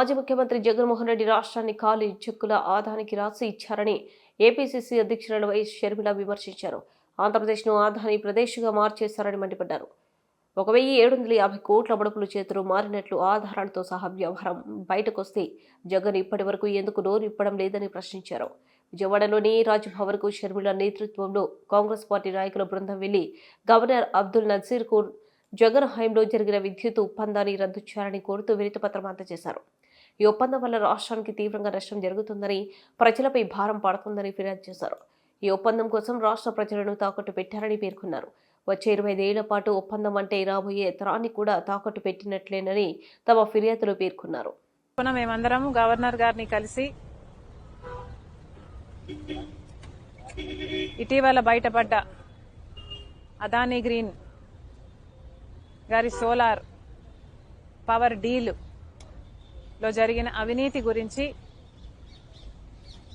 మాజీ ముఖ్యమంత్రి జగన్మోహన్ రెడ్డి రాష్ట్రాన్ని ఖాళీ చెక్కుల ఆదానికి రాసి ఇచ్చారని ఏపీసీసీ అధ్యక్షురాలు వైఎస్ షర్మిల విమర్శించారు. ఆంధ్రప్రదేశ్ను ఆదాని ప్రదేశ్గా మార్చేశారని మండిపడ్డారు. 1750 కోట్ల ముడుపులు చేతులు మారినట్లు ఆధారాలతో సహా వ్యవహారం బయటకొస్తే జగన్ ఇప్పటి వరకు ఎందుకు నోరు ఇప్పడం లేదని ప్రశ్నించారు. విజయవాడలోని రాజ్భవన్కు షర్మిల నేతృత్వంలో కాంగ్రెస్ పార్టీ నాయకుల బృందం వెళ్లి గవర్నర్ అబ్దుల్ నజీర్కు జగన్ హయాంలో జరిగిన విద్యుత్ ఒప్పందాన్ని రద్దు చేయాలని కోరుతూ వినతిపత్రం అందజేశారు. ఈ ఒప్పందం వల్ల రాష్ట్రానికి తీవ్రంగా నష్టం జరుగుతుందని, ప్రజలపై భారం పడుతుందని ఫిర్యాదు చేశారు. ఈ ఒప్పందం కోసం రాష్ట్ర ప్రజలను తాకట్టు పెట్టారని పేర్కొన్నారు. వచ్చే 25 ఏళ్ల పాటు ఒప్పందం అంటే రాబోయే తరాన్ని కూడా తాకట్టు పెట్టినట్లేనని తమ ఫిర్యాదులో పేర్కొన్నారు. మేమందరం గవర్నర్ గారిని కలిసి ఇటీవల బయటపడ్డ అదానీ గ్రీన్ గారి సోలార్ పవర్ డీల్ లో జరిగిన అవినీతి గురించి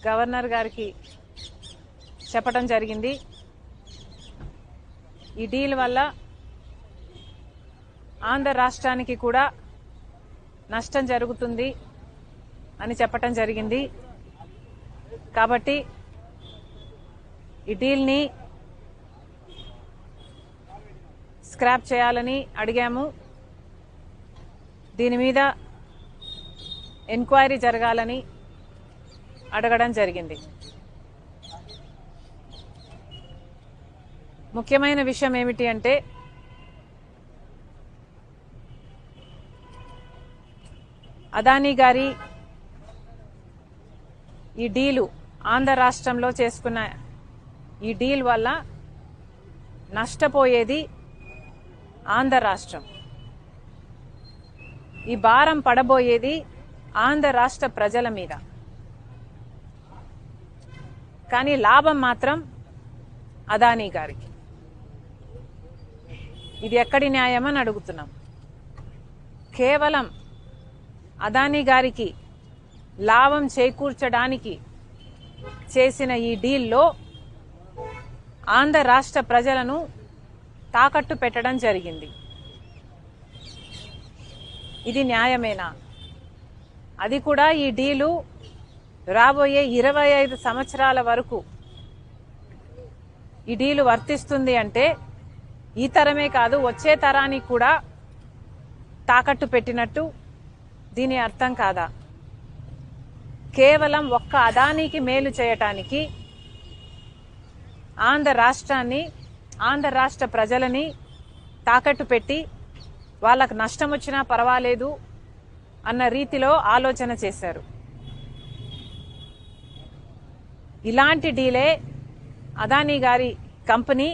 గవర్నర్ గారికి చెప్పడం జరిగింది. ఈ డీల్ వల్ల ఆంధ్ర రాష్ట్రానికి కూడా నష్టం జరుగుతుంది అని చెప్పడం జరిగింది. కాబట్టి ఈ డీల్ని స్క్రాప్ చేయాలని అడిగాము. దీని మీద ఎంక్వైరీ జరగాలని అడగడం జరిగింది. ముఖ్యమైన విషయం ఏమిటి అంటే అదానీ గారి ఈ డీలు ఆంధ్ర రాష్ట్రంలో చేసుకున్న ఈ డీల్ వల్ల నష్టపోయేది ఆంధ్ర రాష్ట్రం. ఈ భారం పడబోయేది ఆంధ్ర రాష్ట్ర ప్రజల మీద. కానీ లాభం మాత్రం అదానీ గారికి. ఇది ఎక్కడి న్యాయమని అడుగుతున్నాం. కేవలం అదానీ గారికి లాభం చేకూర్చడానికి చేసిన ఈ డీల్లో ఆంధ్ర రాష్ట్ర ప్రజలను తాకట్టు పెట్టడం జరిగింది. ఇది న్యాయమేనా? అది కూడా ఈ డీలు రాబోయే 25 సంవత్సరాల వరకు ఈ డీలు వర్తిస్తుంది అంటే ఈ తరమే కాదు వచ్చే తరానికి కూడా తాకట్టు పెట్టినట్టు దీని అర్థం కాదా? కేవలం ఒక్క అదానీకి మేలు చేయటానికి ఆంధ్ర రాష్ట్రాన్ని, ఆంధ్ర రాష్ట్ర ప్రజలని తాకట్టు పెట్టి వాళ్ళకు నష్టం వచ్చినా పర్వాలేదు అన్న రీతిలో ఆలోచన చేశారు. ఇలాంటి డీలే అదానీ గారి కంపెనీ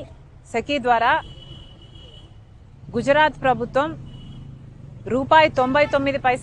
సెకీ ద్వారా గుజరాత్ ప్రభుత్వం ₹99